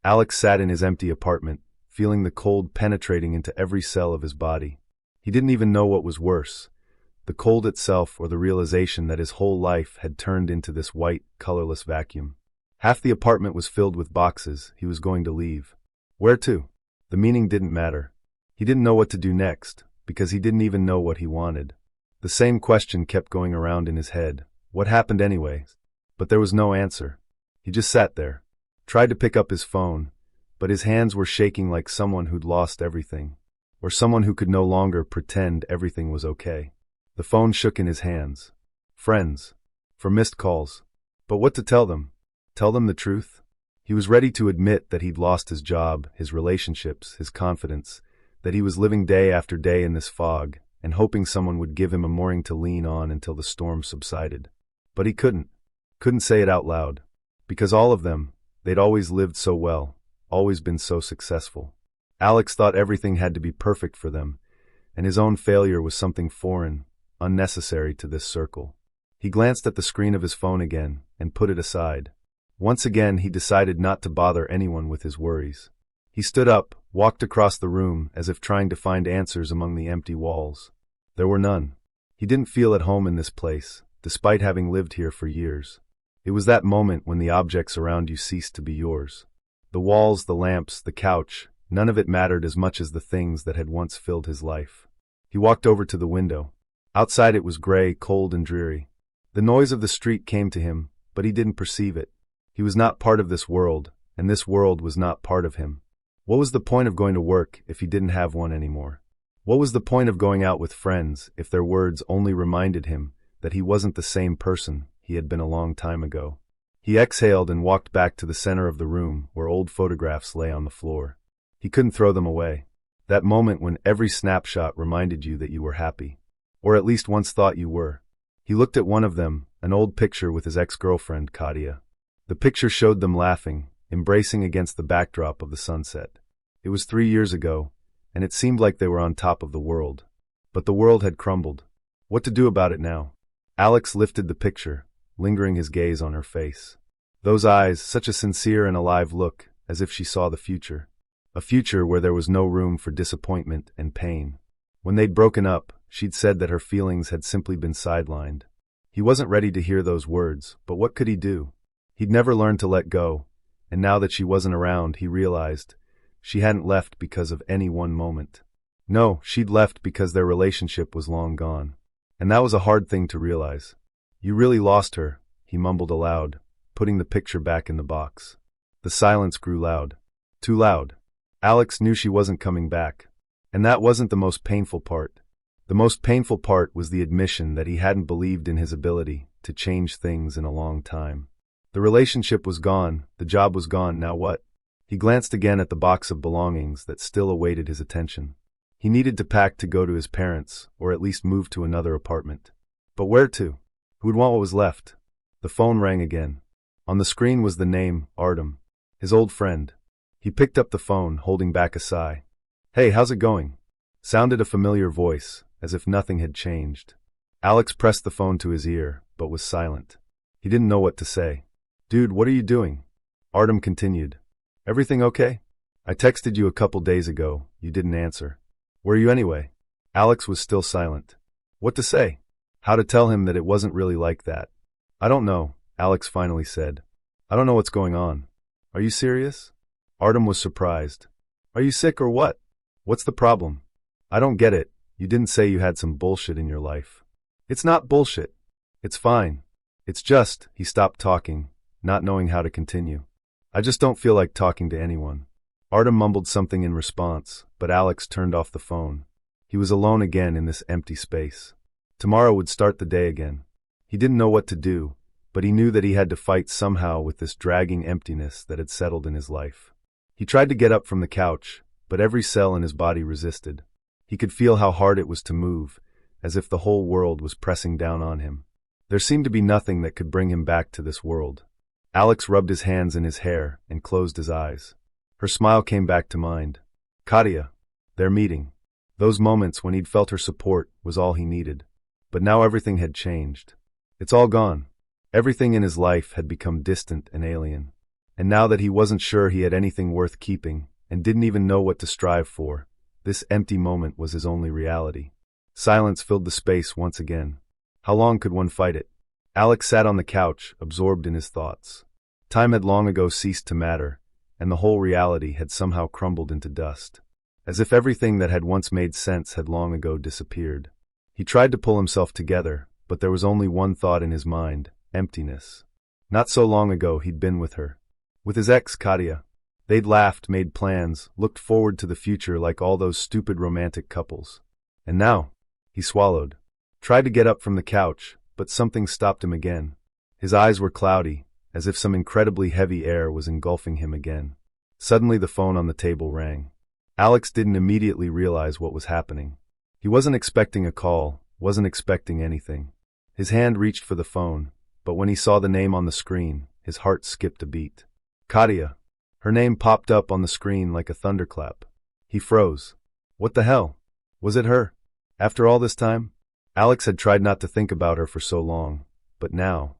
Alex sat in his empty apartment, feeling the cold penetrating into every cell of his body. He didn't even know what was worse, the cold itself or the realization that his whole life had turned into this white, colorless vacuum. Half the apartment was filled with boxes he was going to leave. Where to? The meaning didn't matter. He didn't know what to do next, because he didn't even know what he wanted. The same question kept going around in his head. What happened anyway? But there was no answer. He just sat there, tried to pick up his phone, but his hands were shaking like someone who'd lost everything, or someone who could no longer pretend everything was okay. The phone shook in his hands. Friends. For missed calls. But what to tell them? Tell them the truth? He was ready to admit that he'd lost his job, his relationships, his confidence, that he was living day after day in this fog, and hoping someone would give him a mooring to lean on until the storm subsided. But he couldn't say it out loud. Because all of them, they'd always lived so well, always been so successful. Alex thought everything had to be perfect for them, and his own failure was something foreign, unnecessary to this circle. He glanced at the screen of his phone again, and put it aside. Once again he decided not to bother anyone with his worries. He stood up, walked across the room as if trying to find answers among the empty walls. There were none. He didn't feel at home in this place, despite having lived here for years. It was that moment when the objects around you ceased to be yours. The walls, the lamps, the couch, none of it mattered as much as the things that had once filled his life. He walked over to the window. Outside it was gray, cold, and dreary. The noise of the street came to him, but he didn't perceive it. He was not part of this world, and this world was not part of him. What was the point of going to work if he didn't have one anymore? What was the point of going out with friends if their words only reminded him that he wasn't the same person he had been a long time ago? He exhaled and walked back to the center of the room where old photographs lay on the floor. He couldn't throw them away. That moment when every snapshot reminded you that you were happy. Or at least once thought you were. He looked at one of them, an old picture with his ex-girlfriend, Katia. The picture showed them laughing, embracing against the backdrop of the sunset. It was 3 years ago, and it seemed like they were on top of the world. But the world had crumbled. What to do about it now? Alex lifted the picture, lingering his gaze on her face. Those eyes, such a sincere and alive look, as if she saw the future. A future where there was no room for disappointment and pain. When they'd broken up, she'd said that her feelings had simply been sidelined. He wasn't ready to hear those words, but what could he do? He'd never learned to let go, and now that she wasn't around, he realized she hadn't left because of any one moment. No, she'd left because their relationship was long gone. And that was a hard thing to realize. You really lost her, he mumbled aloud, putting the picture back in the box. The silence grew loud. Too loud. Alex knew she wasn't coming back. And that wasn't the most painful part. The most painful part was the admission that he hadn't believed in his ability to change things in a long time. The relationship was gone, the job was gone, now what? He glanced again at the box of belongings that still awaited his attention. He needed to pack to go to his parents, or at least move to another apartment. But where to? Who'd want what was left? The phone rang again. On the screen was the name, Artem, his old friend. He picked up the phone, holding back a sigh. Hey, how's it going? Sounded a familiar voice, as if nothing had changed. Alex pressed the phone to his ear, but was silent. He didn't know what to say. Dude, what are you doing? Artem continued. Everything okay? I texted you a couple days ago, you didn't answer. Where are you anyway? Alex was still silent. What to say? How to tell him that it wasn't really like that? I don't know, Alex finally said. I don't know what's going on. Are you serious? Artem was surprised. Are you sick or what? What's the problem? I don't get it. You didn't say you had some bullshit in your life. It's not bullshit. It's fine. It's just, he stopped talking, not knowing how to continue. I just don't feel like talking to anyone. Artem mumbled something in response, but Alex turned off the phone. He was alone again in this empty space. Tomorrow would start the day again. He didn't know what to do, but he knew that he had to fight somehow with this dragging emptiness that had settled in his life. He tried to get up from the couch, but every cell in his body resisted. He could feel how hard it was to move, as if the whole world was pressing down on him. There seemed to be nothing that could bring him back to this world. Alex rubbed his hands in his hair and closed his eyes. Her smile came back to mind. Katia. Their meeting. Those moments when he'd felt her support was all he needed. But now everything had changed. It's all gone. Everything in his life had become distant and alien. And now that he wasn't sure he had anything worth keeping, and didn't even know what to strive for, this empty moment was his only reality. Silence filled the space once again. How long could one fight it? Alex sat on the couch, absorbed in his thoughts. Time had long ago ceased to matter, and the whole reality had somehow crumbled into dust. As if everything that had once made sense had long ago disappeared. He tried to pull himself together, but there was only one thought in his mind: emptiness. Not so long ago he'd been with her. With his ex, Katia. They'd laughed, made plans, looked forward to the future like all those stupid romantic couples. And now, he swallowed. Tried to get up from the couch, but something stopped him again. His eyes were cloudy, as if some incredibly heavy air was engulfing him again. Suddenly the phone on the table rang. Alex didn't immediately realize what was happening. He wasn't expecting a call, wasn't expecting anything. His hand reached for the phone, but when he saw the name on the screen, his heart skipped a beat. Katia. Her name popped up on the screen like a thunderclap. He froze. What the hell? Was it her? After all this time? Alex had tried not to think about her for so long, but now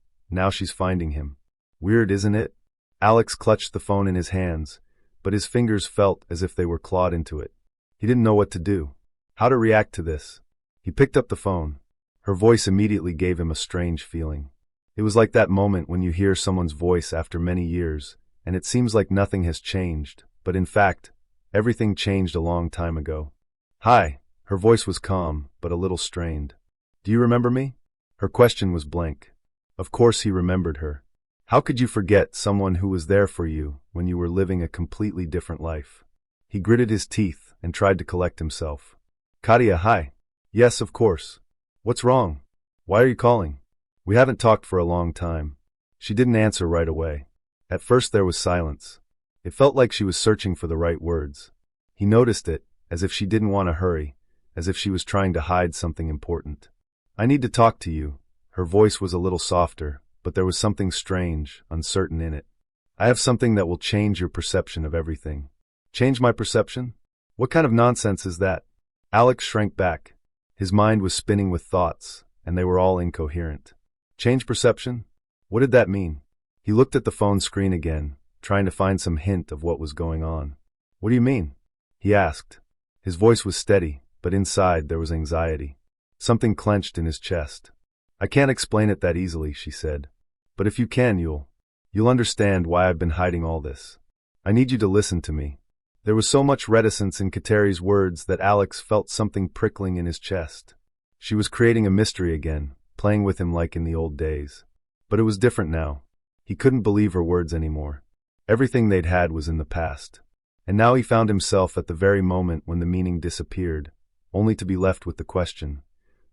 she's finding him. Weird, isn't it? Alex clutched the phone in his hands, but his fingers felt as if they were clawed into it. He didn't know what to do, how to react to this. He picked up the phone. Her voice immediately gave him a strange feeling. It was like that moment when you hear someone's voice after many years, and it seems like nothing has changed, but in fact, everything changed a long time ago. Hi. Her voice was calm, but a little strained. Do you remember me? Her question was blank. Of course he remembered her. How could you forget someone who was there for you when you were living a completely different life? He gritted his teeth and tried to collect himself. Katia, hi. Yes, of course. What's wrong? Why are you calling? We haven't talked for a long time. She didn't answer right away. At first there was silence. It felt like she was searching for the right words. He noticed it, as if she didn't want to hurry, as if she was trying to hide something important. I need to talk to you. Her voice was a little softer, but there was something strange, uncertain in it. I have something that will change your perception of everything. Change my perception? What kind of nonsense is that? Alex shrank back. His mind was spinning with thoughts, and they were all incoherent. Change perception? What did that mean? He looked at the phone screen again, trying to find some hint of what was going on. What do you mean? He asked. His voice was steady, but inside there was anxiety. Something clenched in his chest. I can't explain it that easily, she said. But if you can, you'll understand why I've been hiding all this. I need you to listen to me. There was so much reticence in Kateri's words that Alex felt something prickling in his chest. She was creating a mystery again, playing with him like in the old days. But it was different now. He couldn't believe her words anymore. Everything they'd had was in the past. And now he found himself at the very moment when the meaning disappeared, only to be left with the question,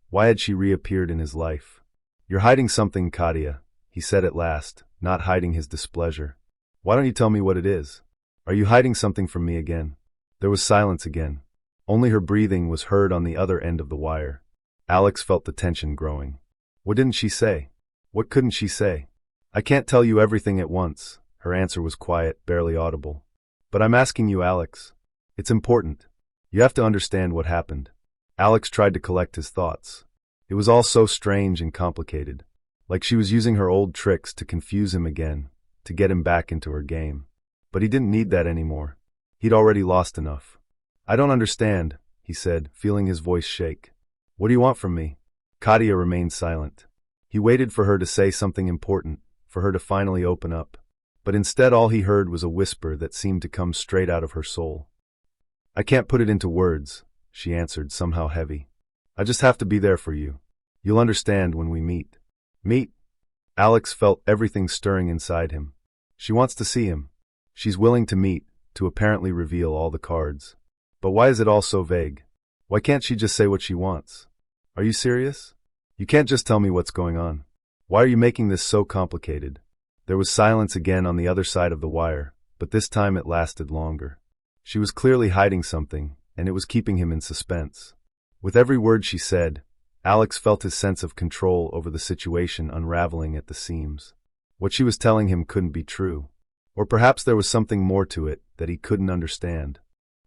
why had she reappeared in his life? You're hiding something, Katia, he said at last, not hiding his displeasure. Why don't you tell me what it is? Are you hiding something from me again? There was silence again. Only her breathing was heard on the other end of the wire. Alex felt the tension growing. What didn't she say? What couldn't she say? I can't tell you everything at once. Her answer was quiet, barely audible. But I'm asking you, Alex. It's important. You have to understand what happened. Alex tried to collect his thoughts. It was all so strange and complicated. Like she was using her old tricks to confuse him again, to get him back into her game. But he didn't need that anymore. He'd already lost enough. I don't understand, he said, feeling his voice shake. What do you want from me? Katia remained silent. He waited for her to say something important, for her to finally open up. But instead all he heard was a whisper that seemed to come straight out of her soul. I can't put it into words, she answered, somehow heavy. I just have to be there for you. You'll understand when we meet. Meet? Alex felt everything stirring inside him. She wants to see him. She's willing to meet, to apparently reveal all the cards. But why is it all so vague? Why can't she just say what she wants? Are you serious? You can't just tell me what's going on. Why are you making this so complicated? There was silence again on the other side of the wire, but this time it lasted longer. She was clearly hiding something, and it was keeping him in suspense. With every word she said, Alex felt his sense of control over the situation unraveling at the seams. What she was telling him couldn't be true. Or perhaps there was something more to it that he couldn't understand.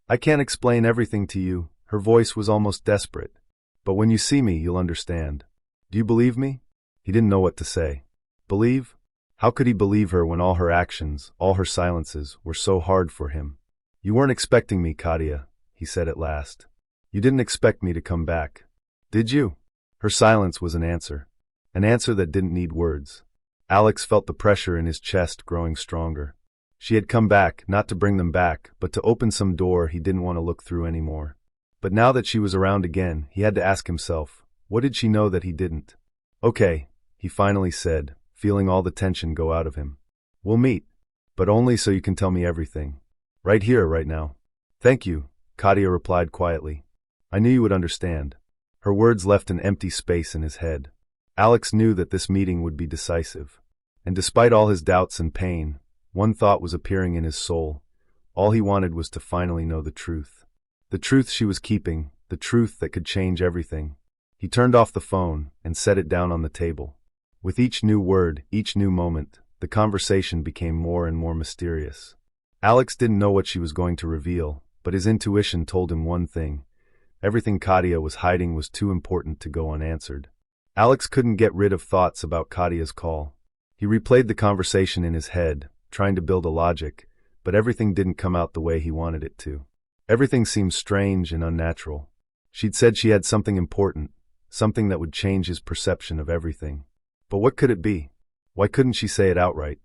I can't explain everything to you, her voice was almost desperate. But when you see me, you'll understand. Do you believe me? He didn't know what to say. Believe? How could he believe her when all her actions, all her silences, were so hard for him? You weren't expecting me, Katia, he said at last. You didn't expect me to come back, did you? Her silence was an answer that didn't need words. Alex felt the pressure in his chest growing stronger. She had come back, not to bring them back, but to open some door he didn't want to look through anymore. But now that she was around again, he had to ask himself, what did she know that he didn't? Okay, he finally said, feeling all the tension go out of him. We'll meet, but only so you can tell me everything. Right here, right now. Thank you, Katia replied quietly. I knew you would understand. Her words left an empty space in his head. Alex knew that this meeting would be decisive. And despite all his doubts and pain, one thought was appearing in his soul. All he wanted was to finally know the truth. The truth she was keeping, the truth that could change everything. He turned off the phone and set it down on the table. With each new word, each new moment, the conversation became more and more mysterious. Alex didn't know what she was going to reveal, but his intuition told him one thing. Everything Katia was hiding was too important to go unanswered. Alex couldn't get rid of thoughts about Katia's call. He replayed the conversation in his head, trying to build a logic, but everything didn't come out the way he wanted it to. Everything seemed strange and unnatural. She'd said she had something important, something that would change his perception of everything. But what could it be? Why couldn't she say it outright?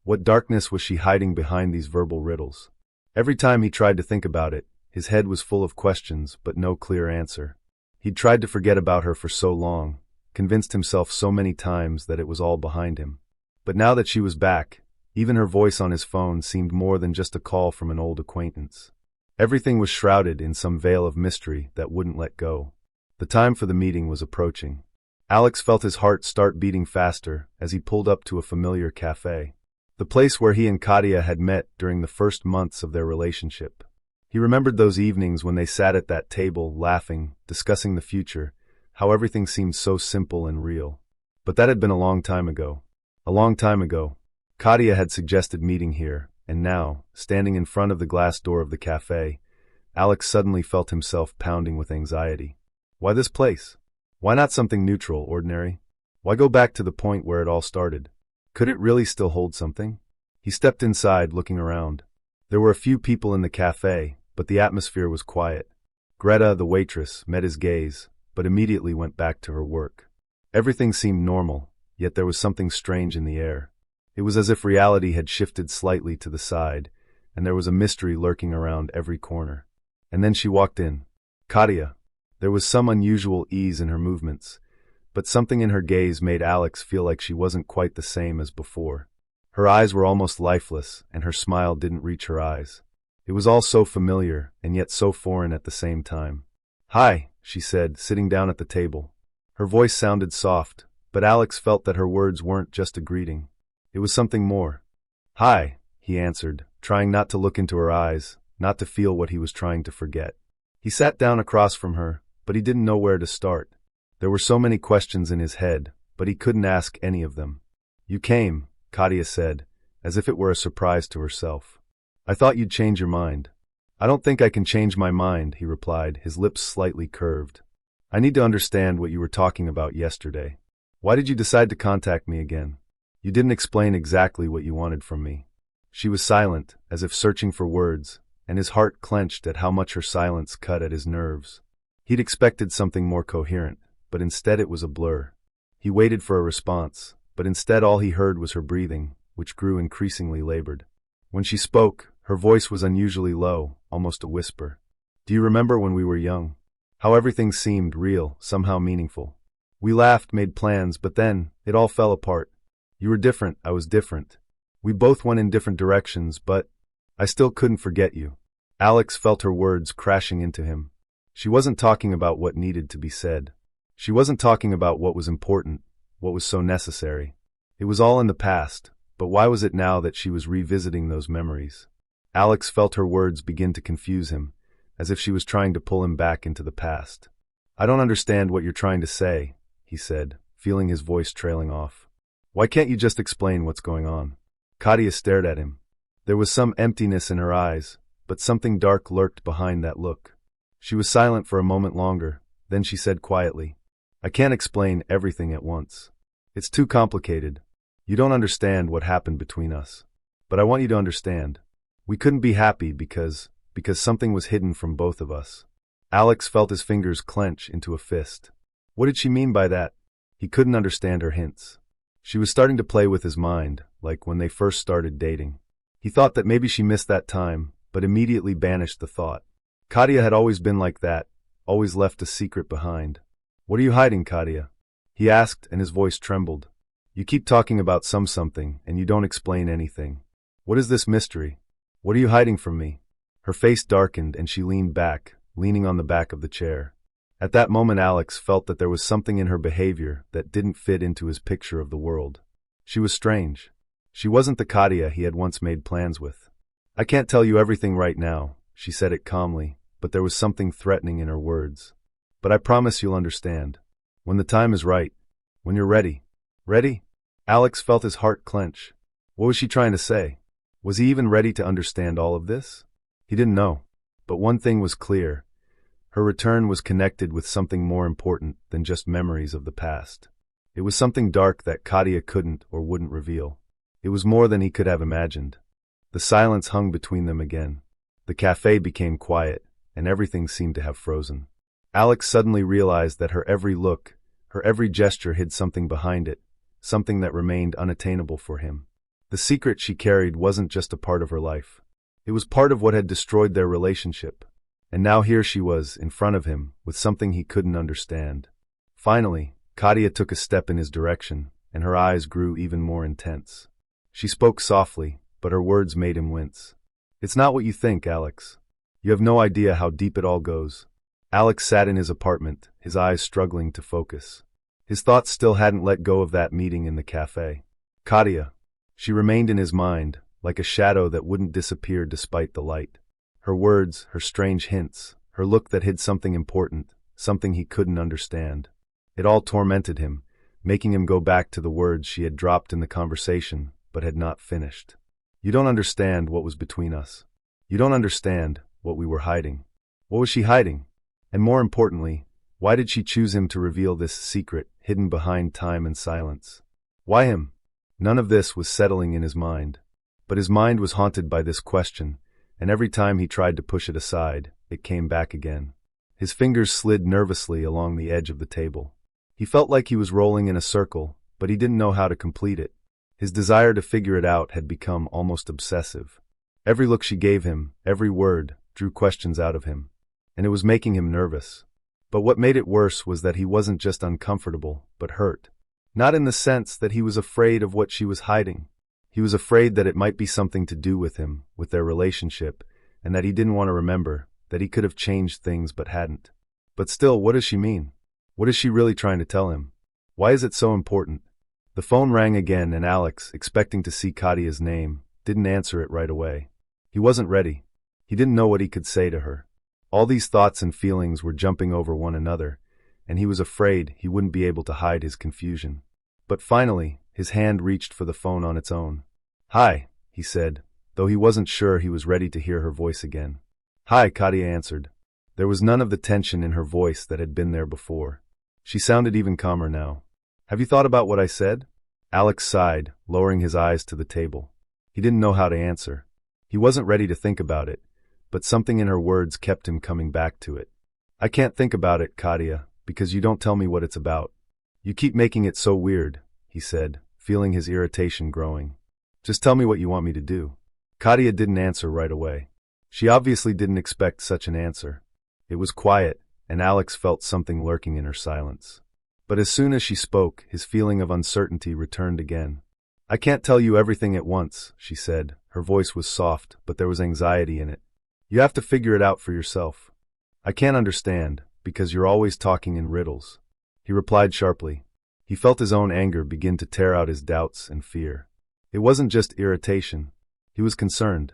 What darkness was she hiding behind these verbal riddles? Every time he tried to think about it, his head was full of questions, but no clear answer. He'd tried to forget about her for so long, convinced himself so many times that it was all behind him. But now that she was back, even her voice on his phone seemed more than just a call from an old acquaintance. Everything was shrouded in some veil of mystery that wouldn't let go. The time for the meeting was approaching. Alex felt his heart start beating faster as he pulled up to a familiar cafe. The place where he and Katia had met during the first months of their relationship. He remembered those evenings when they sat at that table, laughing, discussing the future, how everything seemed so simple and real. But that had been a long time ago. A long time ago. Katia had suggested meeting here, and now, standing in front of the glass door of the cafe, Alex suddenly felt himself pounding with anxiety. Why this place? Why not something neutral, ordinary? Why go back to the point where it all started? Could it really still hold something? He stepped inside, looking around. There were a few people in the cafe, but the atmosphere was quiet. Greta, the waitress, met his gaze, but immediately went back to her work. Everything seemed normal, yet there was something strange in the air. It was as if reality had shifted slightly to the side, and there was a mystery lurking around every corner. And then she walked in. Katia. There was some unusual ease in her movements, but something in her gaze made Alex feel like she wasn't quite the same as before. Her eyes were almost lifeless, and her smile didn't reach her eyes. It was all so familiar, and yet so foreign at the same time. Hi, she said, sitting down at the table. Her voice sounded soft, but Alex felt that her words weren't just a greeting. It was something more. Hi, he answered, trying not to look into her eyes, not to feel what he was trying to forget. He sat down across from her, but he didn't know where to start. There were so many questions in his head, but he couldn't ask any of them. You came, Katia said, as if it were a surprise to herself. I thought you'd change your mind. I don't think I can change my mind, he replied, his lips slightly curved. I need to understand what you were talking about yesterday. Why did you decide to contact me again? You didn't explain exactly what you wanted from me. She was silent, as if searching for words, and his heart clenched at how much her silence cut at his nerves. He'd expected something more coherent, but instead it was a blur. He waited for a response, but instead all he heard was her breathing, which grew increasingly labored. When she spoke, her voice was unusually low, almost a whisper. Do you remember when we were young? How everything seemed real, somehow meaningful. We laughed, made plans, but then, it all fell apart. You were different, I was different. We both went in different directions, but I still couldn't forget you. Alex felt her words crashing into him. She wasn't talking about what needed to be said. She wasn't talking about what was important, what was so necessary. It was all in the past, but why was it now that she was revisiting those memories? Alex felt her words begin to confuse him, as if she was trying to pull him back into the past. I don't understand what you're trying to say, he said, feeling his voice trailing off. Why can't you just explain what's going on? Katia stared at him. There was some emptiness in her eyes, but something dark lurked behind that look. She was silent for a moment longer, then she said quietly, I can't explain everything at once. It's too complicated. You don't understand what happened between us. But I want you to understand. We couldn't be happy because something was hidden from both of us. Alex felt his fingers clench into a fist. What did she mean by that? He couldn't understand her hints. She was starting to play with his mind, like when they first started dating. He thought that maybe she missed that time, but immediately banished the thought. Katia had always been like that, always left a secret behind. What are you hiding, Katia? He asked, and his voice trembled. You keep talking about something, and you don't explain anything. What is this mystery? What are you hiding from me? Her face darkened, and she leaned back, leaning on the back of the chair. At that moment Alex felt that there was something in her behavior that didn't fit into his picture of the world. She was strange. She wasn't the Katia he had once made plans with. I can't tell you everything right now, she said it calmly, but there was something threatening in her words. But I promise you'll understand. When the time is right. When you're ready. Ready? Alex felt his heart clench. What was she trying to say? Was he even ready to understand all of this? He didn't know. But one thing was clear. Her return was connected with something more important than just memories of the past. It was something dark that Katia couldn't or wouldn't reveal. It was more than he could have imagined. The silence hung between them again. The cafe became quiet, and everything seemed to have frozen. Alex suddenly realized that her every look, her every gesture hid something behind it, something that remained unattainable for him. The secret she carried wasn't just a part of her life. It was part of what had destroyed their relationship. And now here she was, in front of him, with something he couldn't understand. Finally, Katia took a step in his direction, and her eyes grew even more intense. She spoke softly, but her words made him wince. It's not what you think, Alex. You have no idea how deep it all goes. Alex sat in his apartment, his eyes struggling to focus. His thoughts still hadn't let go of that meeting in the cafe. Katia. She remained in his mind, like a shadow that wouldn't disappear despite the light. Her words, her strange hints, her look that hid something important, something he couldn't understand. It all tormented him, making him go back to the words she had dropped in the conversation, but had not finished. You don't understand what was between us. You don't understand what we were hiding. What was she hiding? And more importantly, why did she choose him to reveal this secret hidden behind time and silence? Why him? None of this was settling in his mind. But his mind was haunted by this question, and every time he tried to push it aside, it came back again. His fingers slid nervously along the edge of the table. He felt like he was rolling in a circle, but he didn't know how to complete it. His desire to figure it out had become almost obsessive. Every look she gave him, every word, drew questions out of him. And it was making him nervous. But what made it worse was that he wasn't just uncomfortable, but hurt. Not in the sense that he was afraid of what she was hiding. He was afraid that it might be something to do with him, with their relationship, and that he didn't want to remember, that he could have changed things but hadn't. But still, what does she mean? What is she really trying to tell him? Why is it so important? The phone rang again, and Alex, expecting to see Katia's name, didn't answer it right away. He wasn't ready. He didn't know what he could say to her. All these thoughts and feelings were jumping over one another, and he was afraid he wouldn't be able to hide his confusion. But finally, his hand reached for the phone on its own. Hi, he said, though he wasn't sure he was ready to hear her voice again. Hi, Katia answered. There was none of the tension in her voice that had been there before. She sounded even calmer now. Have you thought about what I said? Alex sighed, lowering his eyes to the table. He didn't know how to answer. He wasn't ready to think about it, but something in her words kept him coming back to it. I can't think about it, Katia, because you don't tell me what it's about. You keep making it so weird, he said, feeling his irritation growing. Just tell me what you want me to do. Katia didn't answer right away. She obviously didn't expect such an answer. It was quiet, and Alex felt something lurking in her silence. But as soon as she spoke, his feeling of uncertainty returned again. I can't tell you everything at once, she said. Her voice was soft, but there was anxiety in it. You have to figure it out for yourself. I can't understand, because you're always talking in riddles. He replied sharply. He felt his own anger begin to tear out his doubts and fear. It wasn't just irritation. He was concerned.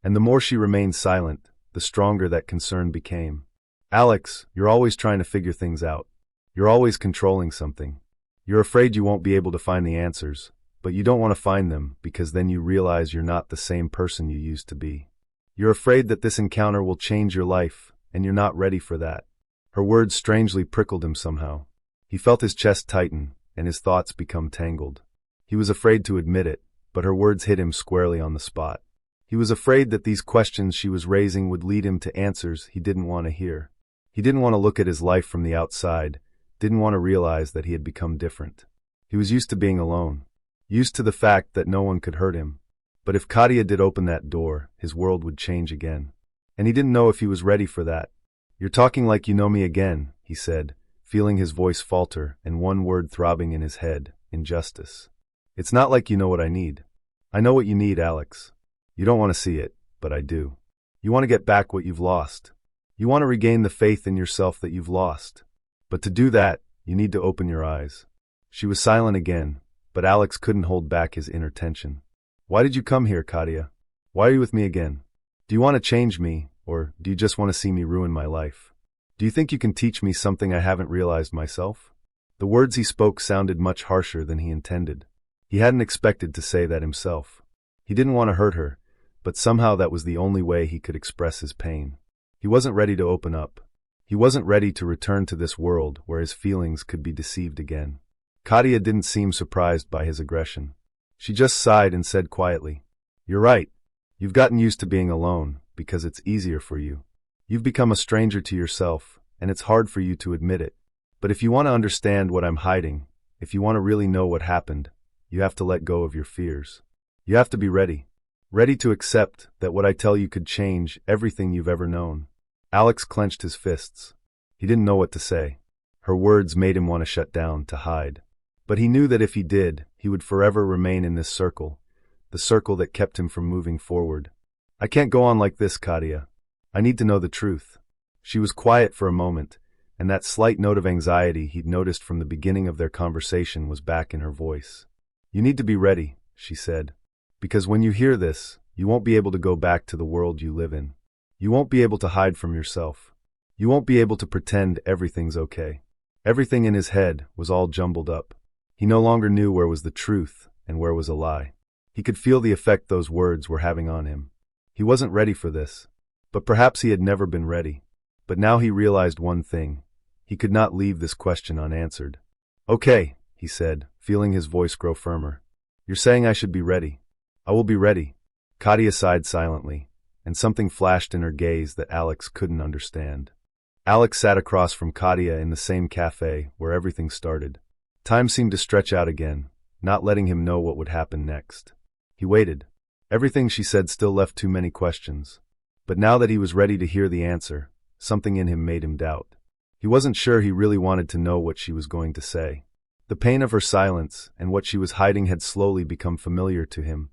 And the more she remained silent, the stronger that concern became. Alex, you're always trying to figure things out. You're always controlling something. You're afraid you won't be able to find the answers, but you don't want to find them because then you realize you're not the same person you used to be. You're afraid that this encounter will change your life, and you're not ready for that. Her words strangely prickled him somehow. He felt his chest tighten, and his thoughts become tangled. He was afraid to admit it, but her words hit him squarely on the spot. He was afraid that these questions she was raising would lead him to answers he didn't want to hear. He didn't want to look at his life from the outside, didn't want to realize that he had become different. He was used to being alone, used to the fact that no one could hurt him. But if Katia did open that door, his world would change again. And he didn't know if he was ready for that. "You're talking like you know me again," he said, feeling his voice falter and one word throbbing in his head: injustice. "It's not like you know what I need. I know what you need, Alex. You don't want to see it, but I do. You want to get back what you've lost. You want to regain the faith in yourself that you've lost. But to do that, you need to open your eyes." She was silent again, but Alex couldn't hold back his inner tension. "Why did you come here, Katia? Why are you with me again? Do you want to change me, or do you just want to see me ruin my life? Do you think you can teach me something I haven't realized myself?" The words he spoke sounded much harsher than he intended. He hadn't expected to say that himself. He didn't want to hurt her, but somehow that was the only way he could express his pain. He wasn't ready to open up. He wasn't ready to return to this world where his feelings could be deceived again. Katia didn't seem surprised by his aggression. She just sighed and said quietly, "You're right. You've gotten used to being alone because it's easier for you. You've become a stranger to yourself, and it's hard for you to admit it. But if you want to understand what I'm hiding, if you want to really know what happened, you have to let go of your fears. You have to be ready. Ready to accept that what I tell you could change everything you've ever known." Alex clenched his fists. He didn't know what to say. Her words made him want to shut down, to hide. But he knew that if he did, he would forever remain in this circle, the circle that kept him from moving forward. "I can't go on like this, Katia. I need to know the truth." She was quiet for a moment, and that slight note of anxiety he'd noticed from the beginning of their conversation was back in her voice. "You need to be ready," she said, "because when you hear this, you won't be able to go back to the world you live in. You won't be able to hide from yourself. You won't be able to pretend everything's okay." Everything in his head was all jumbled up. He no longer knew where was the truth and where was a lie. He could feel the effect those words were having on him. He wasn't ready for this, but perhaps he had never been ready. But now he realized one thing. He could not leave this question unanswered. "Okay," he said, feeling his voice grow firmer. "You're saying I should be ready. I will be ready." Katia sighed silently, and something flashed in her gaze that Alex couldn't understand. Alex sat across from Katia in the same cafe where everything started. Time seemed to stretch out again, not letting him know what would happen next. He waited. Everything she said still left too many questions. But now that he was ready to hear the answer, something in him made him doubt. He wasn't sure he really wanted to know what she was going to say. The pain of her silence and what she was hiding had slowly become familiar to him,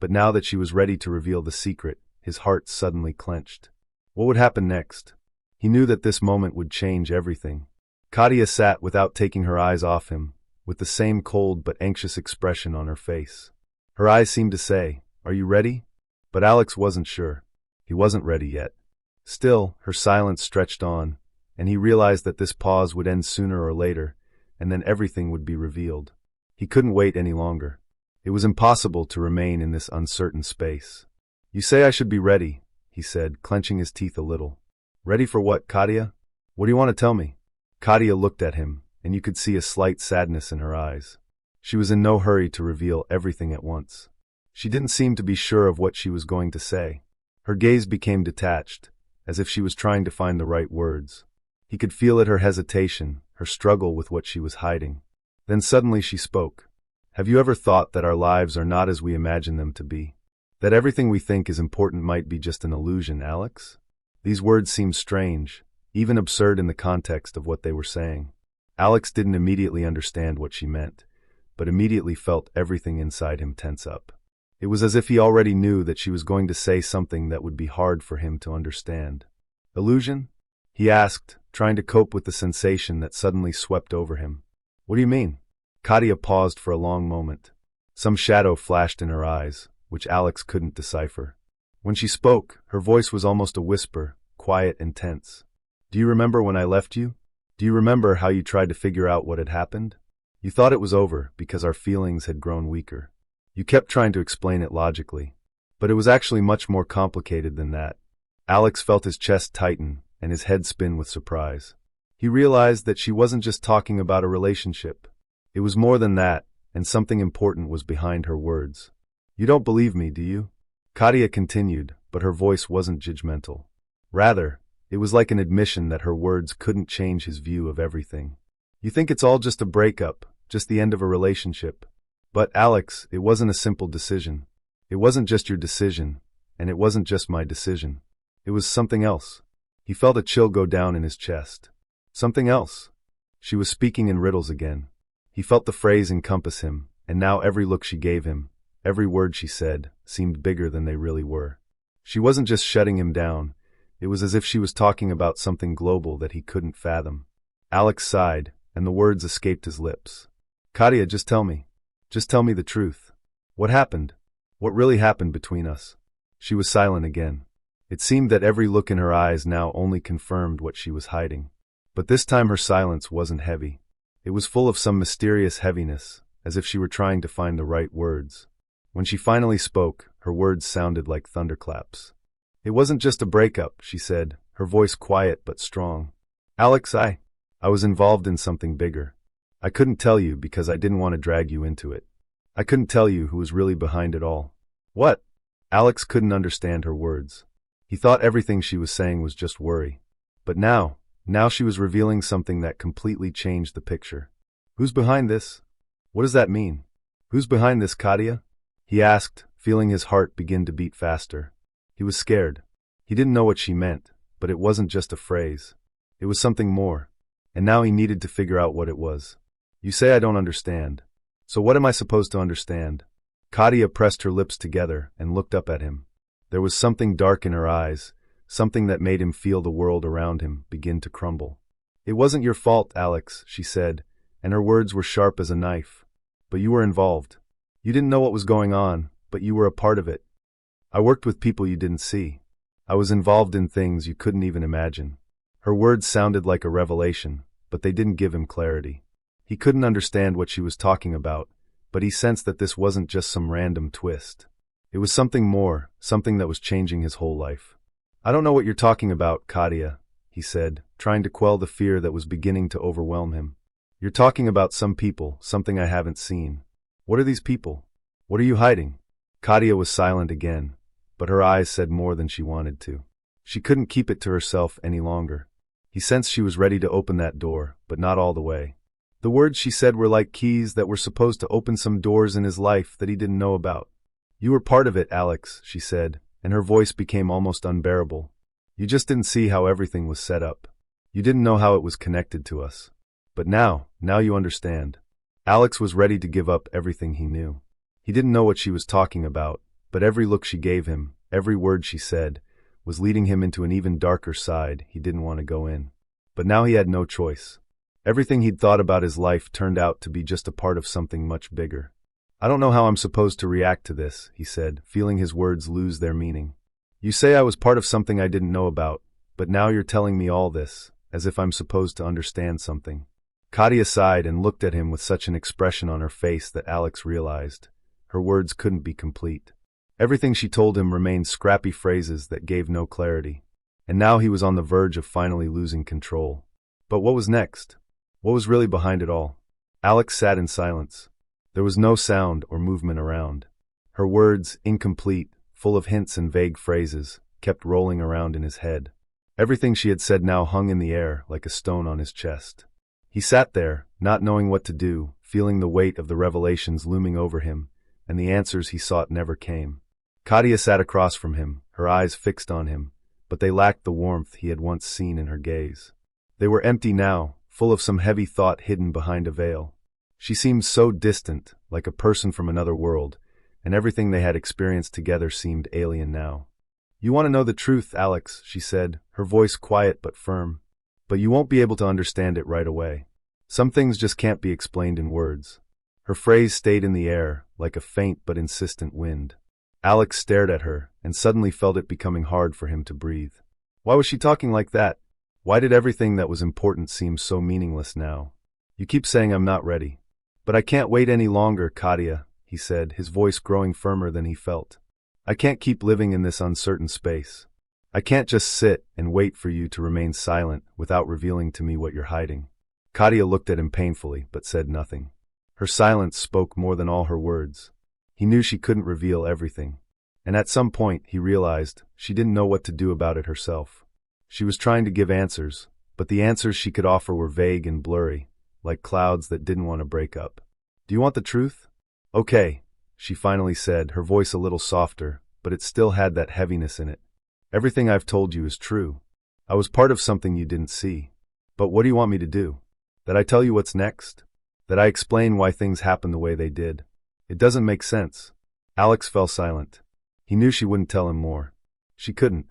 but now that she was ready to reveal the secret, his heart suddenly clenched. What would happen next? He knew that this moment would change everything. Katia sat without taking her eyes off him, with the same cold but anxious expression on her face. Her eyes seemed to say, "Are you ready?" But Alex wasn't sure. He wasn't ready yet. Still, her silence stretched on, and he realized that this pause would end sooner or later, and then everything would be revealed. He couldn't wait any longer. It was impossible to remain in this uncertain space. "You say I should be ready," he said, clenching his teeth a little. "Ready for what, Katia? What do you want to tell me?" Katia looked at him, and you could see a slight sadness in her eyes. She was in no hurry to reveal everything at once. She didn't seem to be sure of what she was going to say. Her gaze became detached, as if she was trying to find the right words. He could feel it, her hesitation, her struggle with what she was hiding. Then suddenly she spoke. "Have you ever thought that our lives are not as we imagine them to be? That everything we think is important might be just an illusion, Alex?" These words seemed strange, even absurd in the context of what they were saying. Alex didn't immediately understand what she meant, but immediately felt everything inside him tense up. It was as if he already knew that she was going to say something that would be hard for him to understand. "Illusion?" he asked, trying to cope with the sensation that suddenly swept over him. "What do you mean?" Katia paused for a long moment. Some shadow flashed in her eyes, which Alex couldn't decipher. When she spoke, her voice was almost a whisper, quiet and tense. "Do you remember when I left you? Do you remember how you tried to figure out what had happened? You thought it was over because our feelings had grown weaker. You kept trying to explain it logically. But it was actually much more complicated than that." Alex felt his chest tighten and his head spin with surprise. He realized that she wasn't just talking about a relationship. It was more than that, and something important was behind her words. You don't believe me, do you? Katia continued, but her voice wasn't judgmental. Rather, it was like an admission that her words couldn't change his view of everything. You think it's all just a breakup, just the end of a relationship. But, Alex, it wasn't a simple decision. It wasn't just your decision, and it wasn't just my decision. It was something else. He felt a chill go down in his chest. Something else. She was speaking in riddles again. He felt the phrase encompass him, and now every look she gave him, every word she said, seemed bigger than they really were. She wasn't just shutting him down. It was as if she was talking about something global that he couldn't fathom. Alex sighed, and the words escaped his lips. Katia, just tell me. Just tell me the truth. What happened? What really happened between us? She was silent again. It seemed that every look in her eyes now only confirmed what she was hiding. But this time her silence wasn't heavy. It was full of some mysterious heaviness, as if she were trying to find the right words. When she finally spoke, her words sounded like thunderclaps. It wasn't just a breakup, she said, her voice quiet but strong. Alex, I was involved in something bigger. I couldn't tell you because I didn't want to drag you into it. I couldn't tell you who was really behind it all. What? Alex couldn't understand her words. He thought everything she was saying was just worry. But now she was revealing something that completely changed the picture. Who's behind this? What does that mean? Who's behind this, Katia? He asked, feeling his heart begin to beat faster. He was scared. He didn't know what she meant, but it wasn't just a phrase. It was something more. And now he needed to figure out what it was. You say I don't understand. So what am I supposed to understand? Katia pressed her lips together and looked up at him. There was something dark in her eyes, something that made him feel the world around him begin to crumble. It wasn't your fault, Alex, she said, and her words were sharp as a knife. But you were involved. You didn't know what was going on, but you were a part of it. I worked with people you didn't see. I was involved in things you couldn't even imagine. Her words sounded like a revelation, but they didn't give him clarity. He couldn't understand what she was talking about, but he sensed that this wasn't just some random twist. It was something more, something that was changing his whole life. I don't know what you're talking about, Katia, he said, trying to quell the fear that was beginning to overwhelm him. You're talking about some people, something I haven't seen. What are these people? What are you hiding? Katia was silent again, but her eyes said more than she wanted to. She couldn't keep it to herself any longer. He sensed she was ready to open that door, but not all the way. The words she said were like keys that were supposed to open some doors in his life that he didn't know about. You were part of it, Alex, she said, and her voice became almost unbearable. You just didn't see how everything was set up. You didn't know how it was connected to us. But now you understand. Alex was ready to give up everything he knew. He didn't know what she was talking about, but every look she gave him, every word she said, was leading him into an even darker side he didn't want to go in. But now he had no choice. Everything he'd thought about his life turned out to be just a part of something much bigger. I don't know how I'm supposed to react to this, he said, feeling his words lose their meaning. You say I was part of something I didn't know about, but now you're telling me all this, as if I'm supposed to understand something. Katia sighed and looked at him with such an expression on her face that Alex realized. Her words couldn't be complete. Everything she told him remained scrappy phrases that gave no clarity. And now he was on the verge of finally losing control. But what was next? What was really behind it all? Alex sat in silence. There was no sound or movement around. Her words, incomplete, full of hints and vague phrases, kept rolling around in his head. Everything she had said now hung in the air like a stone on his chest. He sat there, not knowing what to do, feeling the weight of the revelations looming over him, and the answers he sought never came. Katia sat across from him, her eyes fixed on him, but they lacked the warmth he had once seen in her gaze. They were empty now, full of some heavy thought hidden behind a veil. She seemed so distant, like a person from another world, and everything they had experienced together seemed alien now. You want to know the truth, Alex, she said, her voice quiet but firm. But you won't be able to understand it right away. Some things just can't be explained in words. Her phrase stayed in the air, like a faint but insistent wind. Alex stared at her, and suddenly felt it becoming hard for him to breathe. Why was she talking like that? Why did everything that was important seem so meaningless now? You keep saying I'm not ready. But I can't wait any longer, Katia, he said, his voice growing firmer than he felt. I can't keep living in this uncertain space. I can't just sit and wait for you to remain silent without revealing to me what you're hiding. Katia looked at him painfully, but said nothing. Her silence spoke more than all her words. He knew she couldn't reveal everything. And at some point, he realized she didn't know what to do about it herself. She was trying to give answers, but the answers she could offer were vague and blurry, like clouds that didn't want to break up. Do you want the truth? Okay, she finally said, her voice a little softer, but it still had that heaviness in it. Everything I've told you is true. I was part of something you didn't see. But what do you want me to do? That I tell you what's next? That I explain why things happened the way they did? It doesn't make sense. Alex fell silent. He knew she wouldn't tell him more. She couldn't.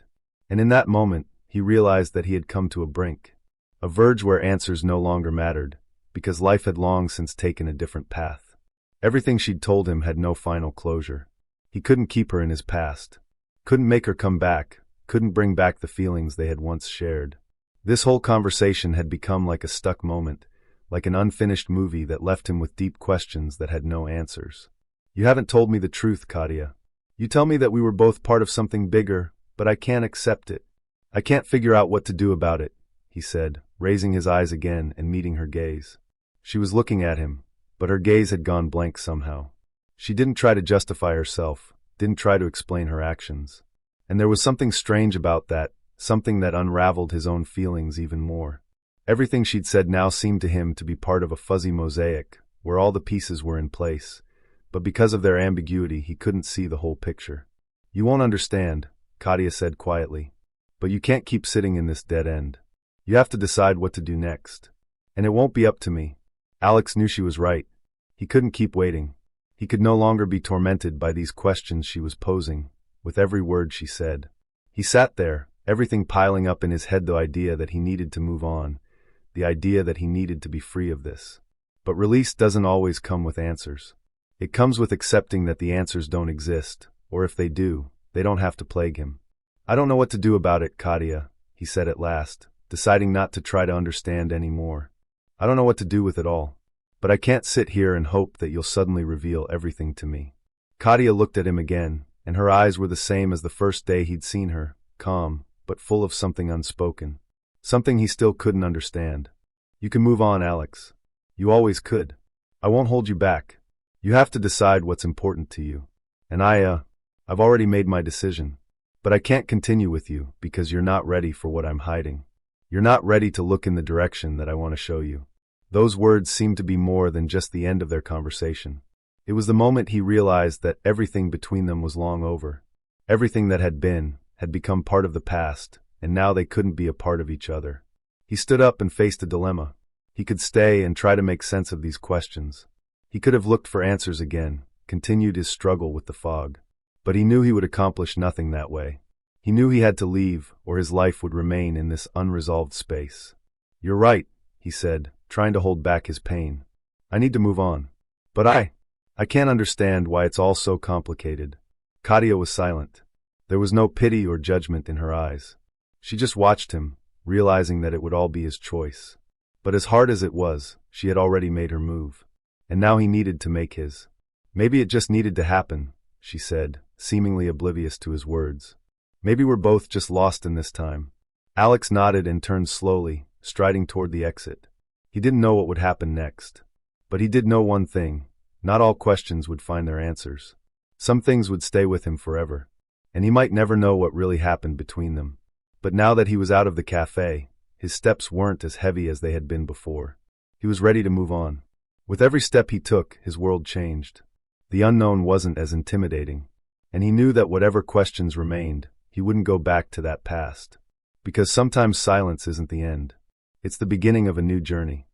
And in that moment, he realized that he had come to a brink. A verge where answers no longer mattered, because life had long since taken a different path. Everything she'd told him had no final closure. He couldn't keep her in his past. Couldn't make her come back. Couldn't bring back the feelings they had once shared. This whole conversation had become like a stuck moment, like an unfinished movie that left him with deep questions that had no answers. You haven't told me the truth, Katia. You tell me that we were both part of something bigger, but I can't accept it. I can't figure out what to do about it, he said, raising his eyes again and meeting her gaze. She was looking at him, but her gaze had gone blank somehow. She didn't try to justify herself, didn't try to explain her actions. And there was something strange about that, something that unraveled his own feelings even more. Everything she'd said now seemed to him to be part of a fuzzy mosaic, where all the pieces were in place. But because of their ambiguity, he couldn't see the whole picture. You won't understand, Katia said quietly. But you can't keep sitting in this dead end. You have to decide what to do next. And it won't be up to me. Alex knew she was right. He couldn't keep waiting. He could no longer be tormented by these questions she was posing, with every word she said. He sat there, everything piling up in his head, the idea that he needed to move on, the idea that he needed to be free of this. But release doesn't always come with answers. It comes with accepting that the answers don't exist, or if they do, they don't have to plague him. I don't know what to do about it, Katia, he said at last, deciding not to try to understand any more. I don't know what to do with it all. But I can't sit here and hope that you'll suddenly reveal everything to me. Katia looked at him again, and her eyes were the same as the first day he'd seen her, calm, but full of something unspoken. Something he still couldn't understand. You can move on, Alex. You always could. I won't hold you back. You have to decide what's important to you. And I've already made my decision. But I can't continue with you because you're not ready for what I'm hiding. You're not ready to look in the direction that I want to show you. Those words seemed to be more than just the end of their conversation. It was the moment he realized that everything between them was long over. Everything that had been had become part of the past, and now they couldn't be a part of each other. He stood up and faced a dilemma. He could stay and try to make sense of these questions. He could have looked for answers again, continued his struggle with the fog. But he knew he would accomplish nothing that way. He knew he had to leave, or his life would remain in this unresolved space. You're right, he said, trying to hold back his pain. I need to move on. But I can't understand why it's all so complicated. Katia was silent. There was no pity or judgment in her eyes. She just watched him, realizing that it would all be his choice. But as hard as it was, she had already made her move. And now he needed to make his. Maybe it just needed to happen, she said, seemingly oblivious to his words. Maybe we're both just lost in this time. Alex nodded and turned slowly, striding toward the exit. He didn't know what would happen next. But he did know one thing. Not all questions would find their answers. Some things would stay with him forever. And he might never know what really happened between them. But now that he was out of the cafe, his steps weren't as heavy as they had been before. He was ready to move on. With every step he took, his world changed. The unknown wasn't as intimidating. And he knew that whatever questions remained, he wouldn't go back to that past. Because sometimes silence isn't the end. It's the beginning of a new journey.